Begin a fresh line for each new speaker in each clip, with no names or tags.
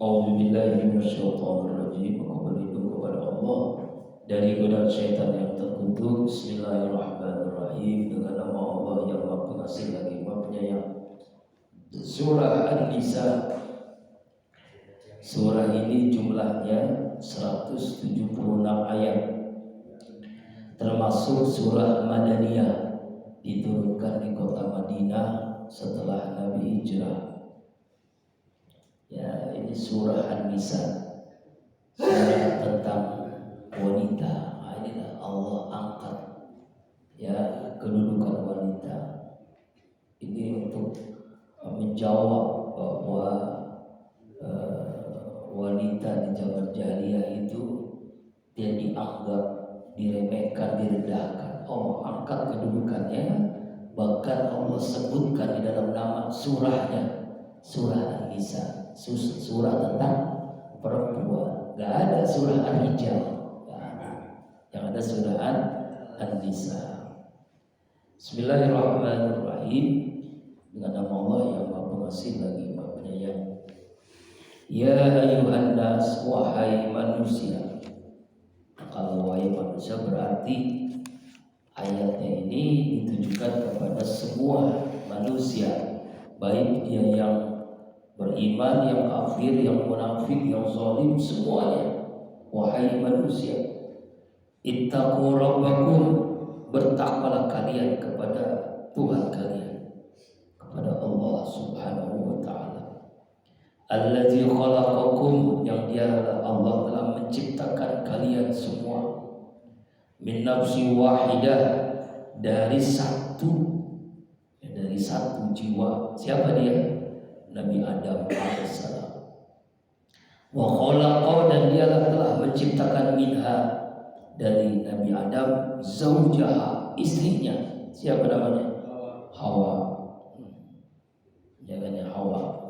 A'udzubillahi minasyaitonirrajim. Aku berlindung kepada Allah dari godaan syaitan yang terkutuk. Bismillahirrahmanirrahim. Dengan nama Allah yang Maha Pengasih lagi Maha Penyayang. Surah An-Nisa. Surah ini jumlahnya 176 ayat, termasuk surah Madaniyah, diturunkan di kota Madinah setelah Nabi hijrah. Ya, ini surah An-Nisa, surah tentang wanita. Nah, inilah Allah angkat ya kedudukan wanita. Ini untuk menjawab bahwa wanita di zaman jahiliyah itu dia dianggap diremehkan, direndahkan. Allah angkat kedudukannya, bahkan Allah sebutkan di dalam nama surahnya, surah An-Nisa, surah tentang perempuan. Gak ada surah Ar-Rijal, yang ada surah An-Nisa. Bismillahirrahmanirrahim. Dengan nama Allah yang Maha Pengasih lagi Maha Penyayang. Ya ayuhan nas, wahai manusia. Kalau wahai manusia berarti ayatnya ini ditujukan kepada semua manusia, baik dia yang beriman, yang kafir, yang munafik, yang zalim, semuanya. Wahai manusia, ittaqu rabbakum, bertakwalah kalian kepada Tuhan kalian, kepada Allah Subhanahu wa taala. Allazi khalaqakum, yang Dialah Allah telah menciptakan kalian semua, min nafsi wahidah, dari satu jiwa. Siapa dia? Nabi Adam alaihissalam. Wa khalaqa, dan Dialah telah menciptakan minha, dari Nabi Adam, zaujaha, istrinya. Siapa namanya? Hawa. Jangannya Hawa.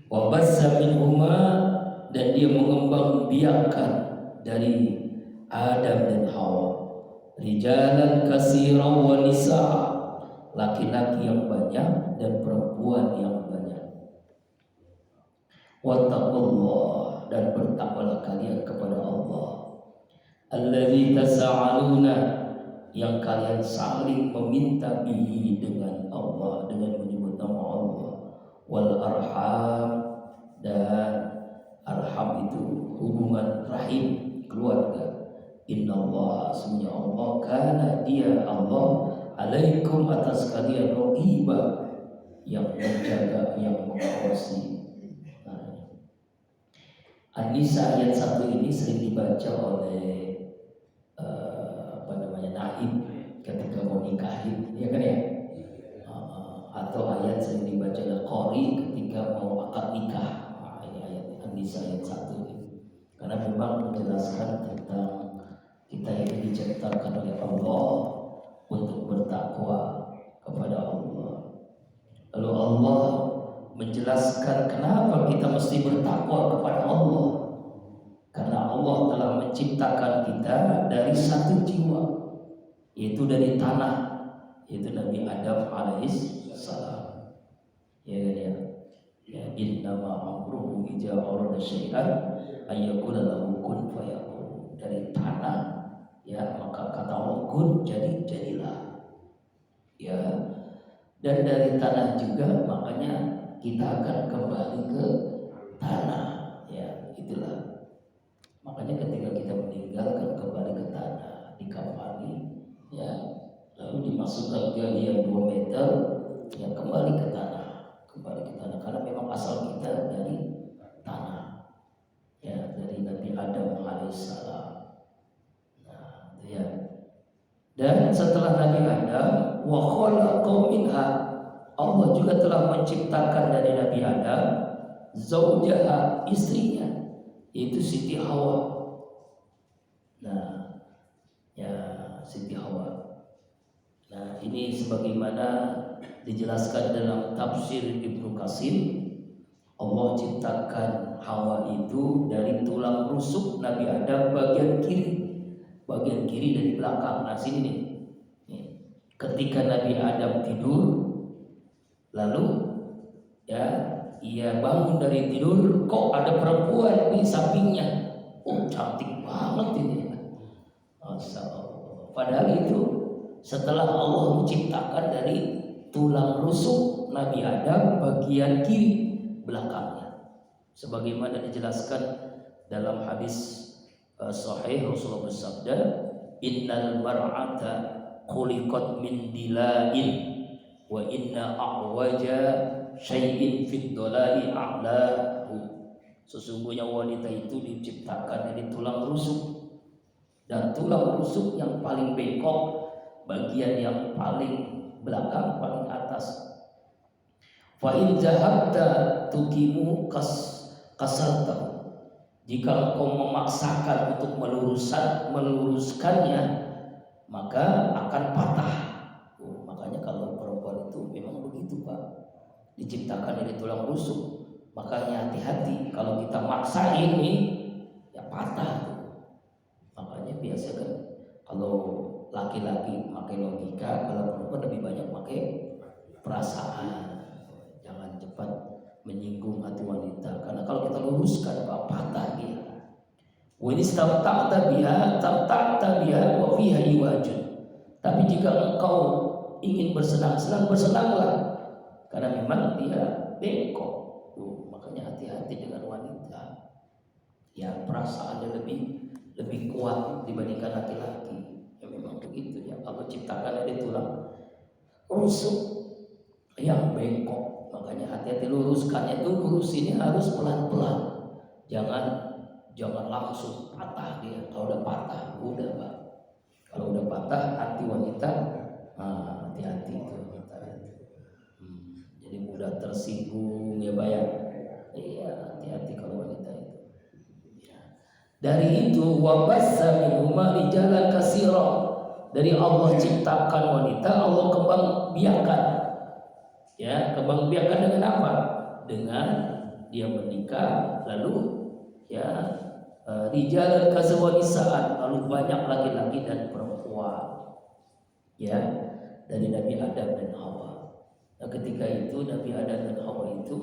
Wa bassa minhuma, dan Dia mengembangbiakkan dari Adam dan Hawa, rijalan katsiran wa nisaa, laki-laki yang banyak dan perempuan yang banyak. Wattaqullah, dan bertakwalah kalian kepada Allah, allazi tasaaluna, yang kalian saling meminta bihi, dengan Allah, dengan menyebut nama Allah. Wal arham, dan arham itu hubungan rahim, keluarga. Innallaha, sesungguhnya Allah, karena Dia Allah, alaikum, atas kalian, raqiba, yang menjaga, yang mengawasi. An-Nisa ayat 1 ini sering dibaca oleh naib ketika mau nikahin, ya kan ya? Atau ayat sering dibaca oleh qori ketika mau akad nikah. Ini ayat An-Nisa ayat 1 ini. Karena memang menjelaskan tentang kita ini diciptakan oleh Allah untuk bertakwa kepada Allah. Lalu Allah menjelaskan kenapa kita mesti bertakwa kepada Allah. Karena Allah telah menciptakan kita dari satu jiwa, yaitu dari tanah, yaitu Nabi Adam alaihissalam. Ya, innama amruhu idza arada syai'an ayyaqula lahu kun fayakun. Dari tanah, ya, maka kata Allah kun, jadilah. Ya, dan dari tanah juga, makanya kita akan kembali ke tanah. Ya, itulah. Makanya ketika kita meninggal akan kembali ke tanah, dikafani, ya, lalu dimasukkan gali yang 2 meter, ya, kembali ke tanah, karena memang asal kita dari tanah, ya, dari Nabi Adam alaihissalam. Nah, itu ya. Dan setelah Nabi Adam, wa khalaqa minha, Allah juga telah menciptakan dari Nabi Adam zaujaha, istrinya, yaitu Siti Hawa. Nah, ya, Siti Hawa. Nah, ini sebagaimana dijelaskan dalam tafsir Ibnu Katsir, Allah ciptakan Hawa itu dari tulang rusuk Nabi Adam bagian kiri dari belakang. Nah, sini nih. Ketika Nabi Adam tidur, lalu ya ia bangun dari tidur, kok ada perempuan di sampingnya. Oh, cantik banget ini. Padahal itu setelah Allah menciptakan dari tulang rusuk Nabi Adam bagian kiri belakangnya, sebagaimana dijelaskan dalam hadis sahih Rasulullah bersabda, innal mar'ata khuliqat min dila'in wa inna a'waja syai'in fid dolai a'lahu. Sesungguhnya wanita itu diciptakan dari tulang rusuk, dan tulang rusuk yang paling bengkok bagian yang paling belakang, paling atas. Fa in zahabta tuqimu kasarta, jika engkau memaksakan untuk meluruskannya maka akan patah. Makanya kalau perempuan itu memang begitu Pak, diciptakan dari tulang rusuk. Makanya hati-hati kalau kita maksain nih ya patah. Makanya biasa kan kalau laki-laki pakai logika, kalau perempuan lebih banyak pakai perasaan. Jangan cepat menyinggung hati wanita, karena kalau kita luruskan Pak, patah dia. Wa in istamta'ta biha wa fiha iwajun. Tapi jika engkau ingin bersenang-senang, bersenanglah, karena memang dia bengkok. Makanya hati-hati dengan wanita yang perasaannya lebih kuat dibandingkan laki-laki. Ya memang begitu ya, Allah ciptakan dari tulang rusuk yang bengkok. Makanya hati-hati luruskannya, itu lurusinnya harus pelan-pelan. Jangan langsung patah dia. Kalau udah patah, udah Pak. Kalau udah patah hati wanita, hati-hati itu. Jadi mudah tersinggung ya Pak ya. Iya, hati-hati kalau wanita itu. Ya. Dari itu wabassa minhuma rijalan katsira. Dari Allah ciptakan wanita, Allah kembang biakan. Ya, kembang biakan dengan apa? Dengan dia menikah, lalu ya rijal kazawanisaan, lalu banyak laki-laki dan perempuan. Ya, dari Nabi Adam dan Hawa. Nah, ketika itu Nabi Adam dan Hawa itu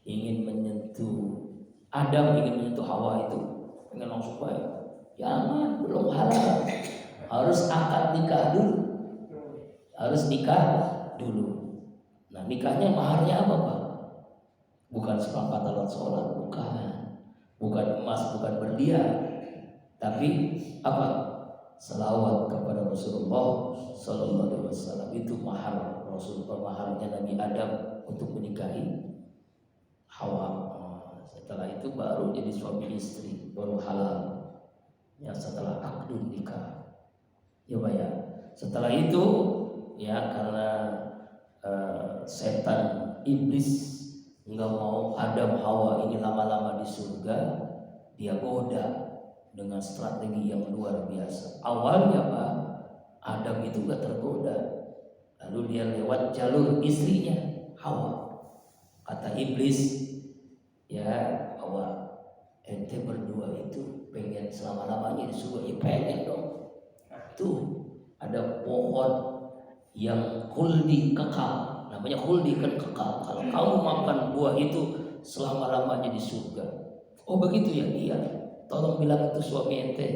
ingin menyentuh Adam, ingin menyentuh Hawa itu, pengen langsung baik. Jangan, belum halal. Harus akad nikah dulu. Harus nikah dulu. Nah, nikahnya maharnya apa Pak? Bukan seperangkat alat sholat, bukan emas, bukan berlian, tapi apa? Selawat kepada Rasulullah Sallallahu Alaihi Wasallam. Itu mahar Rasulullah, maharnya Nabi Adam untuk menikahi Hawa. Setelah itu baru jadi suami istri, baru halal. Ya, setelah akdun nikah. Ya Pak ya. Setelah itu ya karena setan iblis nggak mau Adam Hawa ini lama-lama di surga, dia goda dengan strategi yang luar biasa. Awalnya Pak, Adam itu nggak tergoda, lalu dia lewat jalur istrinya Hawa. Kata iblis, ya Hawa, ente berdua itu pengen selama-lamanya di surga? Ya pengen dong. Tuh ada pohon yang khuldi kekal, namanya khuldi kan kekal. Kalau kamu makan buah itu selama-lamanya di surga. Oh begitu ya, iya. Tolong bilang itu suami ente,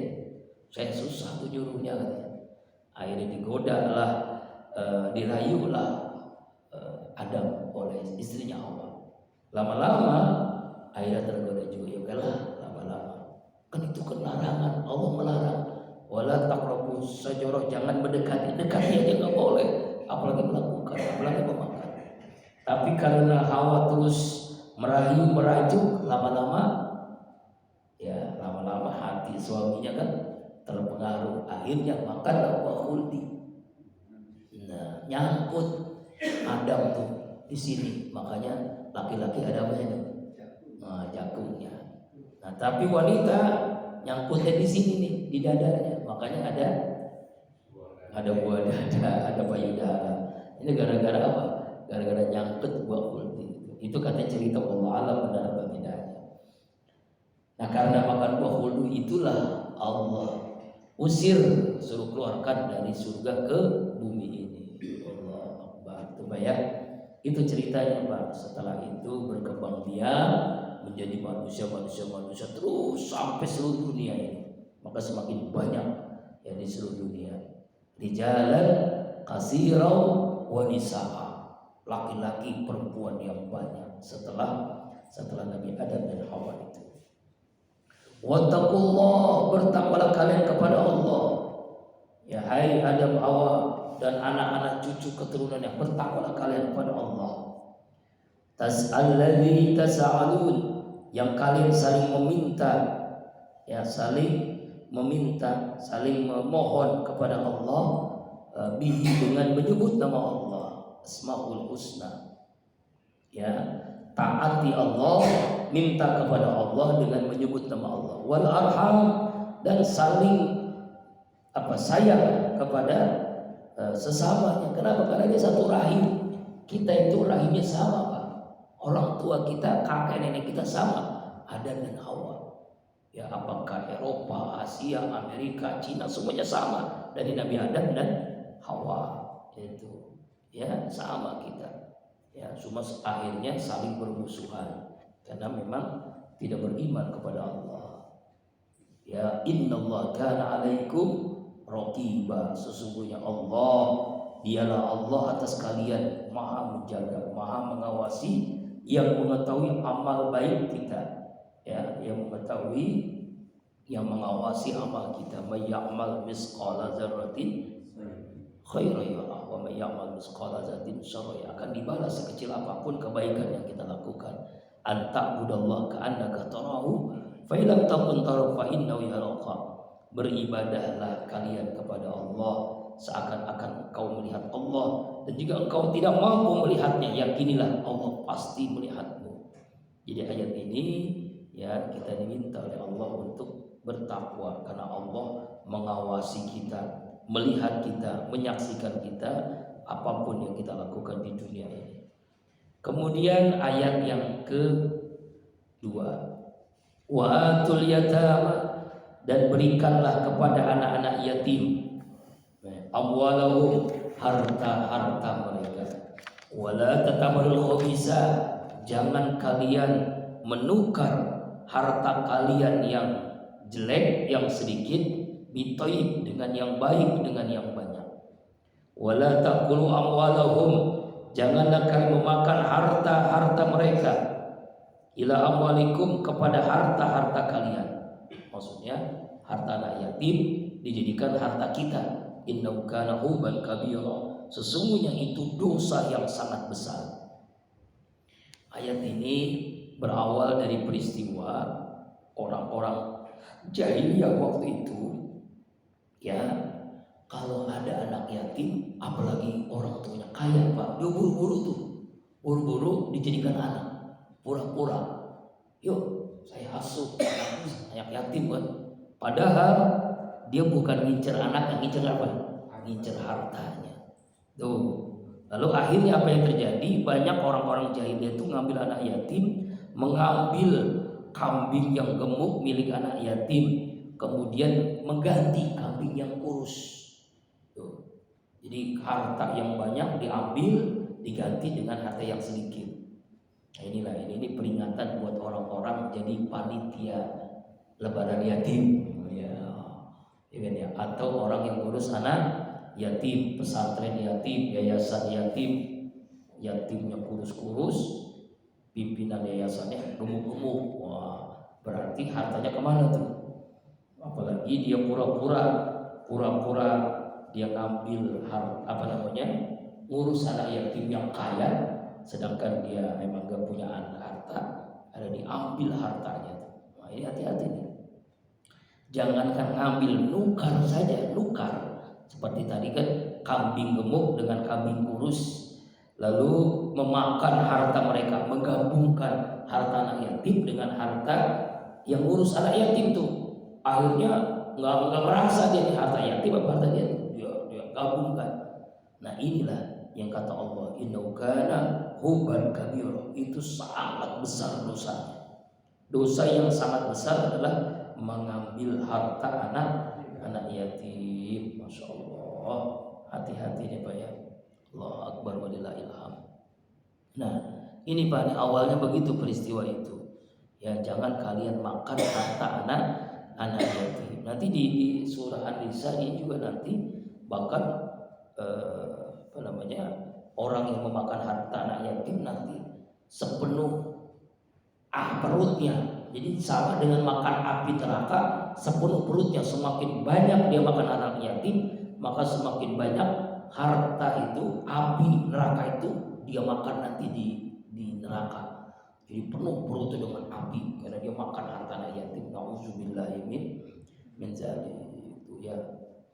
saya susah tuh nyuruhnya. Akhirnya digodalah, dirayulah Adam oleh istrinya Hawa. Lama-lama akhirnya tergoda juga. Ya lah, lama-lama kan itu kan larangan, Allah melarang. Wala taqrabu sajarah, jangan mendekati, dekati aja nggak boleh, apalagi melakukan, apalagi memakan. Tapi karena Hawa terus merajuk, lama-lama hati suaminya kan terpengaruh, akhirnya makanlah buah khuldi. Nah, nyangkut Adam tuh di sini, makanya laki-laki ada apa ini? Jagungnya. Nah, tapi wanita nyangkutnya di sini nih, di dadanya, makanya ada buah dada, ada payudara. Ini gara-gara apa? Gara-gara nyangkut buah khuldi. Itu kata cerita Allah alam benar atau tidaknya. Nah, karena makan buah khuldi itulah Allah usir, suruh keluarkan dari surga ke bumi ini. Allah Akbar. Itu ya. Itu ceritanya Pak. Setelah itu berkembang biak menjadi manusia terus sampai seluruh dunia ini. Maka semakin banyak yang di seluruh dunia. Rijalan kasirau wa nisaa. Laki-laki perempuan yang banyak setelah Nabi Adam dan Hawa itu. Wattaqullah, bertakwalah kalian kepada Allah. Ya hai Adam, Hawa dan anak-anak cucu keturunannya, bertakwalah kalian kepada Allah. Tas'alladzi tas'alun, yang kalian saling meminta, ya saling meminta, saling memohon kepada Allah bihi, dengan menyebut nama Allah, Asmaul Husna. Ya, taati Allah, minta kepada Allah dengan menyebut nama Allah. Wal arham, dan saling sayang kepada sesamanya. Kenapa? Karena dia satu rahim. Kita itu rahimnya sama Pak. Orang tua kita, kakek nenek kita sama, Adam dan Hawa. Ya, apakah Eropa, Asia, Amerika, Cina, semuanya sama dari Nabi Adam dan Hawa. Itu ya sama kita. Ya, cuma akhirnya saling bermusuhan karena memang tidak beriman kepada Allah. Ya, innallaha kana 'alaikum raqiba, sesungguhnya Allah, dialah Allah atas kalian, maha menjaga, maha mengawasi, yang mengetahui amal baik kita, ya, yang mengetahui, yang mengawasi amal kita. May ya'mal misqala dzarratin khairan yarah wa may ya'mal misqala dzarratin syarran yarah, akan dibalas sekecil apapun kebaikan yang kita lakukan. Anta'budallaha ka'annaka tarahu fa illam takun tarahu fa innahu yaraka. Beribadahlah kalian kepada Allah seakan-akan engkau melihat Allah, dan jika engkau tidak mampu melihatnya, yakinilah Allah pasti melihatmu. Jadi ayat ini ya kita diminta oleh Allah untuk bertakwa karena Allah mengawasi kita, melihat kita, menyaksikan kita apapun yang kita lakukan di dunia ini. Kemudian ayat yang kedua, wa atul yatama, dan berikanlah kepada anak-anak yatim amwalahum, harta-harta mereka. Wala tatamarul khabisa, jangan kalian menukar harta kalian yang jelek, yang sedikit, bitoib, dengan yang baik, dengan yang banyak. Wala taqulu amwalahum, janganlah kalian memakan harta-harta mereka, ila amwalikum, kepada harta-harta kalian. Maksudnya harta anak yatim dijadikan harta kita. Innahu kana huban kabira, sesungguhnya itu dosa yang sangat besar. Ayat ini berawal dari peristiwa orang-orang jahiliyah waktu itu. Ya, kalau ada anak yatim, apalagi orang tuanya kaya Pak, dia buru-buru dijadikan anak, pura-pura. Yuk, saya asuh anak yatim kan. Padahal dia bukan ngincer anak, yang ngincer apa? Ngincer hartanya. Tuh. Lalu akhirnya apa yang terjadi? Banyak orang-orang jahiliyah itu ngambil anak yatim, mengambil kambing yang gemuk milik anak yatim, kemudian mengganti kambing yang kurus. Tuh. Jadi harta yang banyak diambil, diganti dengan harta yang sedikit. Nah, ini peringatan buat orang-orang jadi panitia lebaran yatim. Ya, atau orang yang ngurus anak yatim, pesantren yatim, yayasan yatim, yatimnya kurus-kurus, pimpinan yayasannya gemuk-gemuk. Wah, berarti hartanya kemana tuh? Apalagi dia pura-pura dia ngambil ngurus anak yatim yang kaya, sedangkan dia memang gak punya harta, ada diambil hartanya. Nah, ini hati-hati nih. Jangankan ngambil, nukar saja, nukar. Seperti tadi kan, kambing gemuk dengan kambing kurus, lalu memakan harta mereka, menggabungkan harta anak yatim dengan harta yang ngurus anak yatim tuh. Akhirnya nggak merasa dia harta yatim apa harta dia gabungkan. Nah, inilah yang kata Allah, innahu kana huban kabira, itu sangat besar dosanya. Dosa yang sangat besar adalah mengambil harta anak yatim. Masya Allah, hati-hati nih Pak ya. Allahu Akbar walillahil hamd. Nah, ini Pak, ini awalnya begitu peristiwa itu. Ya, jangan kalian makan harta anak yatim. Nanti di surah An-Nisa ini juga nanti bahkan apa namanya, orang yang memakan harta anak yatim nanti sepenuh perutnya. Jadi sama dengan makan api neraka, sepenuh perutnya. Semakin banyak dia makan anak yatim, maka semakin banyak harta itu, api neraka itu dia makan nanti di neraka. Jadi penuh perutnya dengan api karena dia makan harta anak yatim. Nauzubillahi min zalik. Itu ya.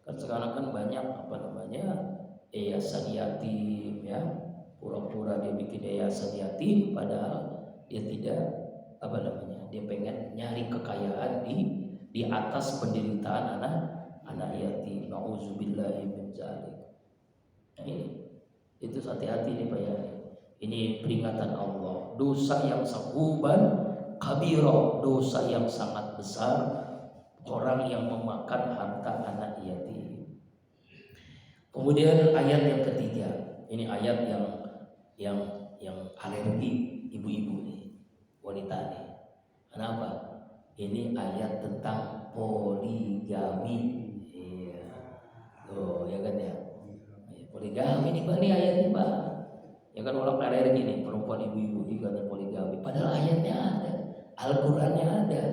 Kan sekarang kan banyak apa namanya, yayasan yatim ya. Pura-pura dia bikin yayasan yatim padahal dia tidak apa namanya, dia pengen nyari kekayaan di atas penderitaan anak yatim. Nauzubillahi min zalik. Nah, itu hati-hati nih Pak ya. Ini peringatan Allah. Dosa yang sahuban kabiro, dosa yang sangat besar orang yang memakan harta anak yatim. Kemudian ayat yang ketiga, ini ayat yang alergi ibu-ibu nih, wanita nih. Kenapa? Ini ayat tentang poligami. Iya. Oh, ya kan ya. Poligami nih Pak, ini ayat nih Pak. Ya kan orang alergi nih, perempuan ibu-ibu juga ada poligami. Padahal ayatnya ada, Al-Qur'annya ada.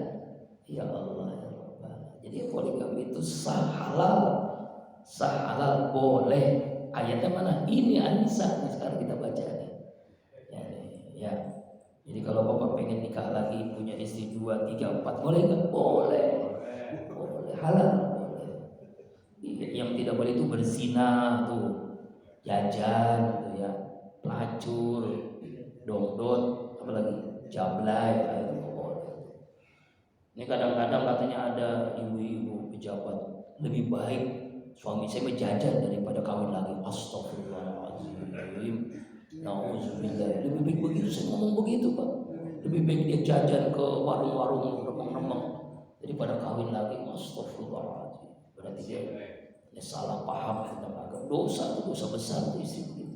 Ya Allah, ya Allah. Jadi poligami itu sah halal boleh. Ayatnya mana? Ini An-Nisa. Sekarang kita baca nih. Ya. Jadi kalau Bapak pengen nikah lagi, punya istri 2, 3, 4, boleh nggak? Boleh. Boleh, halal boleh. Yang tidak boleh itu berzina tuh, jajan tuh ya, pelacur, dongdot, apalagi jablay, itu boleh. Ini kadang-kadang katanya ada ibu-ibu pejabat, lebih baik suami saya menjajan daripada kawin lagi. Astagfirullahaladzim. Nauzubillah. Lebih baik begitu, saya ngomong begitu Pak. Lebih baik dia jajan ke warung-warung remang-remang daripada kawin lagi. Astagfirullahaladzim. Berarti dia salah paham tentang agama. Dosa itu dosa besar itu istri begitu.